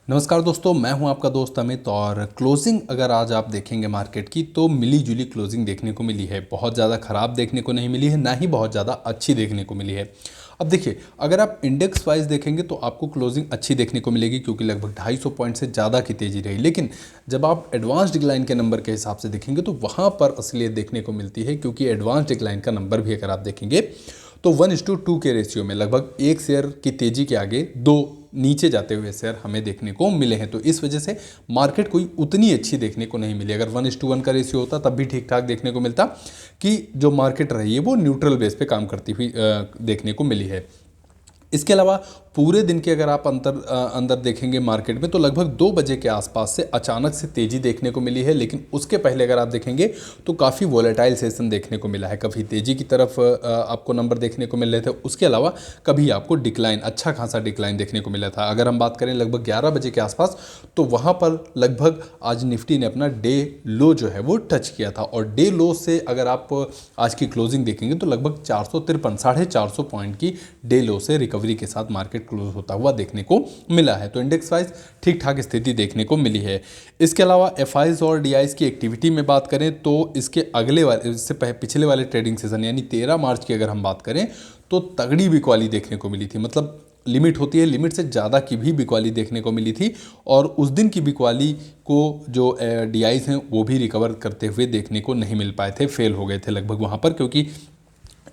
नमस्कार दोस्तों, मैं हूं आपका दोस्त अमित। और क्लोजिंग अगर आज आप देखेंगे मार्केट की तो मिली जुली क्लोजिंग देखने को मिली है। बहुत ज़्यादा ख़राब देखने को नहीं मिली है, ना ही बहुत ज़्यादा अच्छी देखने को मिली है। अब देखिए, अगर आप इंडेक्स वाइज देखेंगे तो आपको क्लोजिंग अच्छी देखने को मिलेगी क्योंकि लगभग 250 पॉइंट से ज़्यादा की तेज़ी रही। लेकिन जब आप एडवांस डिक्लाइन के नंबर के हिसाब से देखेंगे तो वहाँ पर असलियत देखने को मिलती है, क्योंकि एडवांस डिक्लाइन का नंबर भी अगर आप देखेंगे तो 1:2 के रेशियो में लगभग एक शेयर की तेज़ी के आगे दो नीचे जाते हुए शेयर हमें देखने को मिले हैं। तो इस वजह से मार्केट कोई उतनी अच्छी देखने को नहीं मिली। अगर 1:1 का रेशियो होता तब भी ठीक ठाक देखने को मिलता कि जो मार्केट रही है वो न्यूट्रल बेस पे काम करती हुई देखने को मिली है। इसके अलावा पूरे दिन के अगर आप अंदर देखेंगे मार्केट में तो लगभग 2 बजे के आसपास से अचानक से तेज़ी देखने को मिली है। लेकिन उसके पहले अगर आप देखेंगे तो काफ़ी वोलेटाइल सेशन देखने को मिला है। कभी तेज़ी की तरफ आपको नंबर देखने को मिल रहे थे, उसके अलावा कभी आपको डिक्लाइन, अच्छा खासा डिक्लाइन देखने को मिला था। अगर हम बात करें लगभग 11 बजे के आसपास तो वहाँ पर लगभग आज निफ्टी ने अपना डे लो जो है वो टच किया था। और डे लो से अगर आप आज की क्लोजिंग देखेंगे तो लगभग 453, 450 पॉइंट की डे लो से रिकवरी के साथ मार्केट क्लोज होता हुआ देखने को मिला है। तो इंडेक्स वाइज ठीक ठाक स्थिति देखने को मिली है। इसके अलावा एफआईज और डीआईज की एक्टिविटी में बात करें तो इसके अगले वाले, इससे पिछले वाले ट्रेडिंग सेशन यानी 13 मार्च की अगर हम बात करें तो तगड़ी बिकवाली देखने को मिली थी। मतलब लिमिट होती है, लिमिट से ज़्यादा की भी बिकवाली देखने को मिली थी। और उस दिन की बिकवाली को जो डीआईज हैं वो भी रिकवर करते हुए देखने को नहीं मिल पाए थे, फेल हो गए थे लगभग वहाँ पर, क्योंकि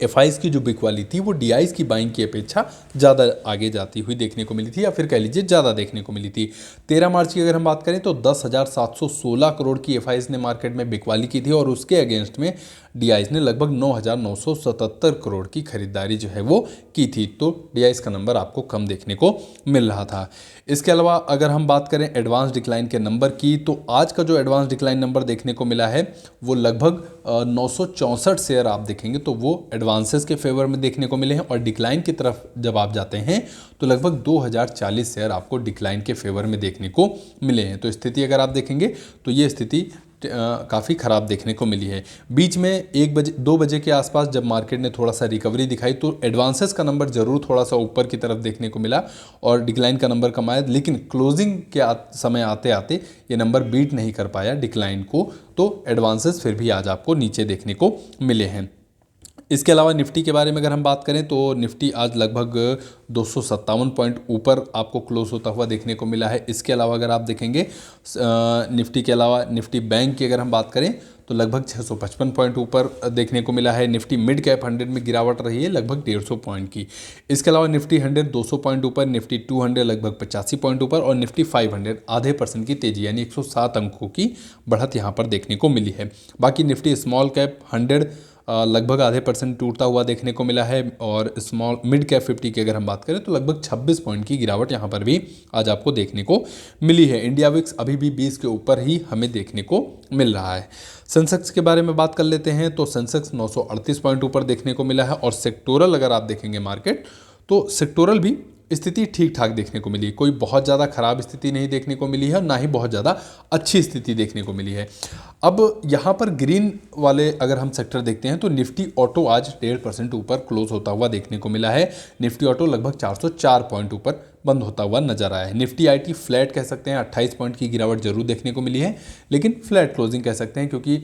एफआईज की जो बिकवाली थी वो डीआईज की बाइंग की अपेक्षा ज़्यादा आगे जाती हुई देखने को मिली थी, या फिर कह लीजिए ज़्यादा देखने को मिली थी। 13 मार्च की अगर हम बात करें तो 10,716 करोड़ की एफआईज ने मार्केट में बिकवाली की थी और उसके अगेंस्ट में डीआईज ने लगभग 9,977 करोड़ की खरीदारी जो है वो की थी। तो डीआईज का नंबर आपको कम देखने को मिल रहा था। इसके अलावा अगर हम बात करें एडवांस डिक्लाइन के नंबर की तो आज का जो एडवांस डिक्लाइन नंबर देखने को मिला है वो लगभग 964 शेयर आप देखेंगे तो वो एडवांसेस के फेवर में देखने को मिले हैं। और डिक्लाइन की तरफ जब आप जाते हैं तो लगभग 2040 शेयर आपको डिक्लाइन के फेवर में देखने को मिले हैं। तो स्थिति अगर आप देखेंगे तो ये स्थिति काफ़ी ख़राब देखने को मिली है। बीच में 2 बजे के आसपास जब मार्केट ने थोड़ा सा रिकवरी दिखाई तो एडवांसेस का नंबर ज़रूर थोड़ा सा ऊपर की तरफ देखने को मिला और डिक्लाइन का नंबर कम आया। लेकिन क्लोजिंग के समय आते आते ये नंबर बीट नहीं कर पाया डिक्लाइन को, तो एडवांसेस फिर भी आज आपको नीचे देखने को मिले हैं। इसके अलावा निफ्टी के बारे में अगर हम बात करें तो निफ्टी आज लगभग 257 पॉइंट ऊपर आपको क्लोज होता हुआ देखने को मिला है। इसके अलावा अगर आप देखेंगे निफ्टी के अलावा निफ्टी बैंक की अगर हम बात करें तो लगभग 655 पॉइंट ऊपर देखने को मिला है। निफ्टी मिड कैप 100 में गिरावट रही है लगभग 150 पॉइंट की। इसके अलावा निफ्टी 100 200 पॉइंट ऊपर, निफ्टी 200 लगभग 85 पॉइंट ऊपर और निफ्टी 500 आधे % की तेजी यानी 107 अंकों की बढ़त यहाँ पर देखने को मिली है। बाकी निफ्टी स्मॉल कैप 100 लगभग आधे % टूटता हुआ देखने को मिला है। और स्मॉल मिड कैप 50 की अगर हम बात करें तो लगभग 26 पॉइंट की गिरावट यहाँ पर भी आज आपको देखने को मिली है। इंडिया विक्स अभी भी 20 के ऊपर ही हमें देखने को मिल रहा है। सेंसेक्स के बारे में बात कर लेते हैं तो सेंसेक्स 938 पॉइंट ऊपर देखने को मिला है। और सेक्टोरल अगर आप देखेंगे मार्केट तो सेक्टोरल भी स्थिति ठीक ठाक देखने को मिली है। कोई बहुत ज़्यादा खराब स्थिति नहीं देखने को मिली है और ना ही बहुत ज़्यादा अच्छी स्थिति देखने को मिली है। अब यहाँ पर ग्रीन वाले अगर हम सेक्टर देखते हैं तो निफ्टी ऑटो आज 1.5% ऊपर क्लोज होता हुआ देखने को मिला है। निफ्टी ऑटो लगभग 404 पॉइंट ऊपर बंद होता हुआ नजर आया है। निफ्टी आईटी फ्लैट कह सकते हैं, 28 पॉइंट की गिरावट जरूर देखने को मिली है, लेकिन फ्लैट क्लोजिंग कह सकते हैं क्योंकि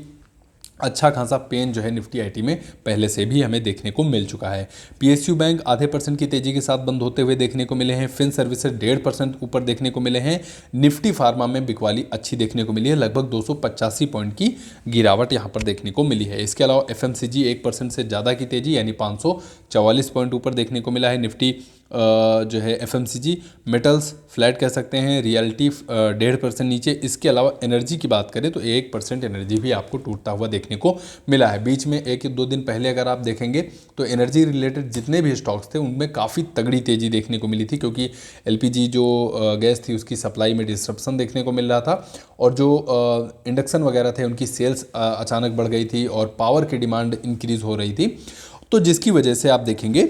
अच्छा खासा पेन जो है निफ्टी आईटी में पहले से भी हमें देखने को मिल चुका है। पीएसयू बैंक आधे % की तेजी के साथ बंद होते हुए देखने को मिले हैं। फिन सर्विसेज 1.5% ऊपर देखने को मिले हैं। निफ्टी फार्मा में बिकवाली अच्छी देखने को मिली है, लगभग 285 पॉइंट की गिरावट यहाँ पर देखने को मिली है। इसके अलावा एफएमसीजी 1% से ज़्यादा की तेजी यानी 544 पॉइंट ऊपर देखने को मिला है। निफ्टी जो है एफएमसीजी, मेटल्स फ्लैट कह सकते हैं, रियलिटी 1.5% नीचे। इसके अलावा एनर्जी की बात करें तो 1% एनर्जी भी आपको टूटता हुआ देखने को मिला है। बीच में 1-2 दिन पहले अगर आप देखेंगे तो एनर्जी रिलेटेड जितने भी स्टॉक्स थे उनमें काफ़ी तगड़ी तेजी देखने को मिली थी, क्योंकि एलपीजी जो गैस थी उसकी सप्लाई में डिस्ट्रप्शन देखने को मिल रहा था और जो इंडक्शन वगैरह थे उनकी सेल्स अचानक बढ़ गई थी और पावर की डिमांड इंक्रीज़ हो रही थी। तो जिसकी वजह से आप देखेंगे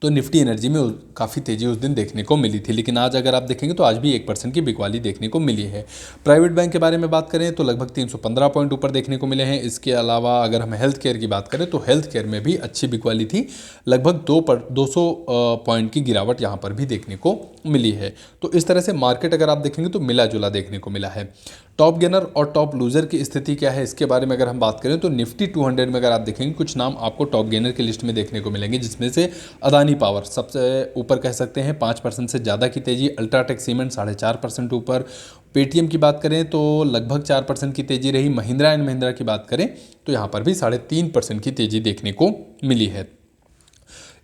तो निफ्टी एनर्जी में काफ़ी तेज़ी उस दिन देखने को मिली थी। लेकिन आज अगर आप देखेंगे तो आज भी 1% की बिकवाली देखने को मिली है। प्राइवेट बैंक के बारे में बात करें तो लगभग 315 पॉइंट ऊपर देखने को मिले हैं। इसके अलावा अगर हम हेल्थ केयर की बात करें तो हेल्थ केयर में भी अच्छी बिकवाली थी, लगभग 200 पॉइंट की गिरावट यहाँ पर भी देखने को मिली है। तो इस तरह से मार्केट अगर आप देखेंगे तो मिला जुला देखने को मिला है। टॉप गेनर और टॉप लूजर की स्थिति क्या है इसके बारे में अगर हम बात करें तो निफ्टी 200 में अगर आप देखेंगे कुछ नाम आपको टॉप गेनर की लिस्ट में देखने को मिलेंगे, जिसमें से अदानी पावर सबसे ऊपर कह सकते हैं, 5% से ज़्यादा की तेज़ी। अल्ट्राटेक सीमेंट 4.5% ऊपर। पेटीएम की बात करें तो लगभग 4% की तेज़ी रही। महिंद्रा एंड महिंद्रा की बात करें तो यहाँ पर भी 3.5% की तेज़ी देखने को मिली है।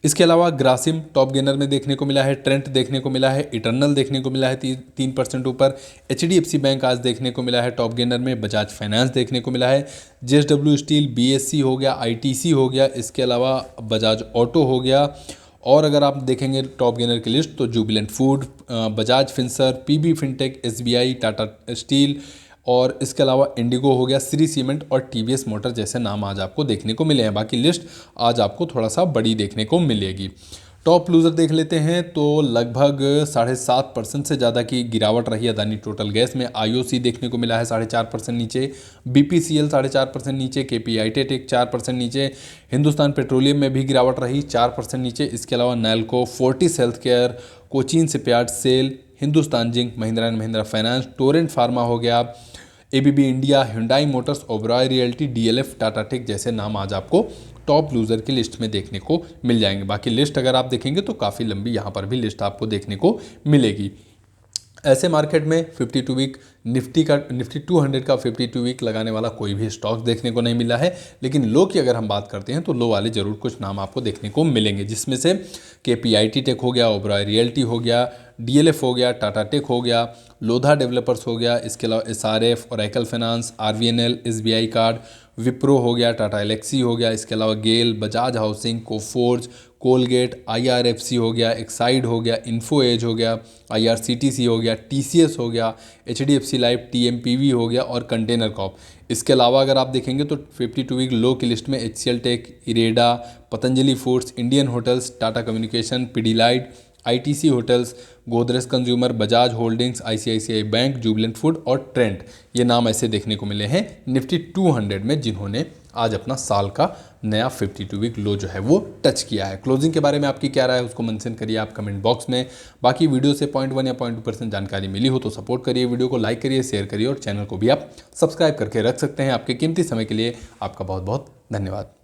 इसके अलावा ग्रासिम टॉप गेनर में देखने को मिला है, ट्रेंट देखने को मिला है, इटर्नल देखने को मिला है 3% ऊपर। एचडीएफसी बैंक आज देखने को मिला है टॉप गेनर में। बजाज फाइनेंस देखने को मिला है, जेएसडब्ल्यू स्टील, बीएससी हो गया, आईटीसी हो गया, इसके अलावा बजाज ऑटो हो गया। और अगर आप देखेंगे टॉप गेनर की लिस्ट तो Jubilant Food, Bajaj Finserv, PB Fintech, SBI, Tata steel और इसके अलावा इंडिगो हो गया, श्री सीमेंट और टीवीएस मोटर जैसे नाम आज आपको देखने को मिले हैं। बाकी लिस्ट आज आपको थोड़ा सा बड़ी देखने को मिलेगी। टॉप लूजर देख लेते हैं तो लगभग 7.5% से ज़्यादा की गिरावट रही अदानी टोटल गैस में। आईओसी देखने को मिला है 4.5% नीचे, बीपीसीएल 4.5% नीचे, केपीआई टेक 4% नीचे, हिंदुस्तान पेट्रोलियम में भी गिरावट रही 4% नीचे। इसके अलावा Nalco, Fortis health care, Cochin shipyard, SAIL, Hindustan zinc, Mahindra and Mahindra finance, Torrent pharma हो गया, ABB India, hyundai motors, Oberoi realty, DLF, Tata tech जैसे नाम आज आपको टॉप लूजर की लिस्ट में देखने को मिल जाएंगे। बाकी लिस्ट अगर आप देखेंगे तो काफ़ी लंबी यहाँ पर भी लिस्ट आपको देखने को मिलेगी। ऐसे मार्केट में 52 वीक निफ्टी 200 का 52 वीक लगाने वाला कोई भी स्टॉक देखने को नहीं मिला है। लेकिन लो की अगर हम बात करते हैं तो लो वाले जरूर कुछ नाम आपको देखने को मिलेंगे, जिसमें से केपीआईटी टेक हो गया, ओबरॉय रियल्टी हो गया, डीएलएफ हो गया, टाटा टेक हो गया, लोधा डेवलपर्स हो गया, इसके अलावा SRF, Oracle Finance, RVNL, SBI card, Wipro हो गया, टाटा एलेक्सी हो गया, इसके अलावा GAIL, Bajaj Housing, Coforge, Colgate, IRFC हो गया, एक्साइड हो गया, इन्फो एज हो गया, आईआरसीटीसी हो गया, टीसीएस हो गया, एचडीएफसी लाइफ, टीएमपीवी हो गया और कंटेनर कॉर्प। इसके अलावा अगर आप देखेंगे तो 52 वीक लो की लिस्ट में HCL tech, IREDA, Patanjali foods, Indian hotels, Tata communication, Pidilite, ITC hotels, Godrej consumer, Bajaj holdings, ICICI bank, Jubilant food और ट्रेंट, ये नाम ऐसे देखने को मिले हैं निफ्टी 200 में, जिन्होंने आज अपना साल का नया 52 वीक लो जो है वो टच किया है। क्लोजिंग के बारे में आपकी क्या राय है उसको मेंशन करिए आप कमेंट बॉक्स में। बाकी वीडियो से 0.1 या 0.2% जानकारी मिली हो तो सपोर्ट करिए, वीडियो को लाइक करिए, शेयर करिए और चैनल को भी आप सब्सक्राइब करके रख सकते हैं। आपके कीमती समय के लिए आपका बहुत बहुत धन्यवाद।